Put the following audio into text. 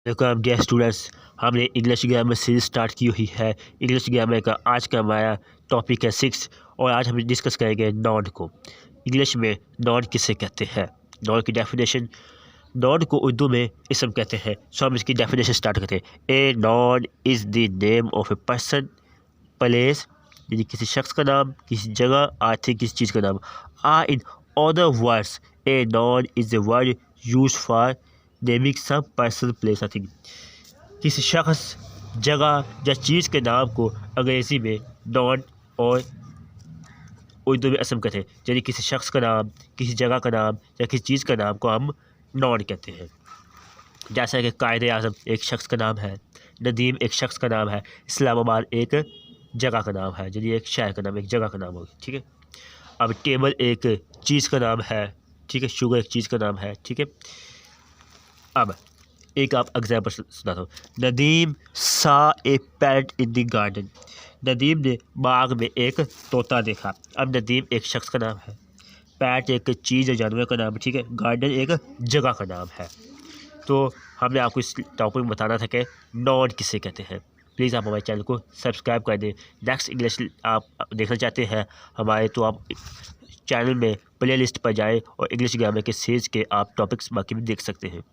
Welcome dear students. हमने English grammar series start की हुई है। इंग्लिश ग्रामर का आज का हमारा टॉपिक है 6 और आज हम डिस्कस करेंगे नॉन को। इंग्लिश में नॉन किसे कहते हैं, नॉन की डेफिनेशन। नॉन को उर्दू में इसम कहते हैं। सो हम इसकी डेफिनेशन स्टार्ट करते हैं। ए noun is the name of a person, place, यानी किसी शख्स का नाम, किसी जगह, आर्थिक किसी चीज़ का नाम। In other words a noun is a word use for naming some person, place, I think. किसी शख्स, जगह या चीज़ के नाम को अंग्रेज़ी में नॉन और उर्दू में असम कहते हैं। यानी किसी शख्स का नाम, किसी जगह का नाम या किसी चीज़ का नाम को हम नॉन कहते हैं। जैसा कि कायदे आज़म एक शख्स का नाम है, नदीम एक शख्स का नाम है, इस्लामाबाद एक जगह का नाम है, यानी एक शहर का नाम, एक जगह का नाम होगा। ठीक है। अब टेबल एक चीज़ का नाम है, ठीक है। शुगर एक चीज़ का नाम है, ठीक है। अब एक आप एग्जाम्पल सुनाता हूँ। Nadeem saw a parrot in the garden. Nadeem ने बाग में एक तोता देखा। अब नदीम एक शख्स का नाम है, पैरट एक चीज़ या जानवर का नाम है, ठीक है। गार्डन एक जगह का नाम है। तो हमने आपको इस टॉपिक में बताना था कि नॉन किसे कहते हैं। प्लीज़ आप हमारे चैनल को सब्सक्राइब कर दें। नेक्स्ट इंग्लिश आप देखना चाहते हैं हमारे, तो आप चैनल में प्लेलिस्ट पर जाएं और इंग्लिश ग्रामर के सीरीज़ के आप टॉपिक्स बाकी भी देख सकते हैं।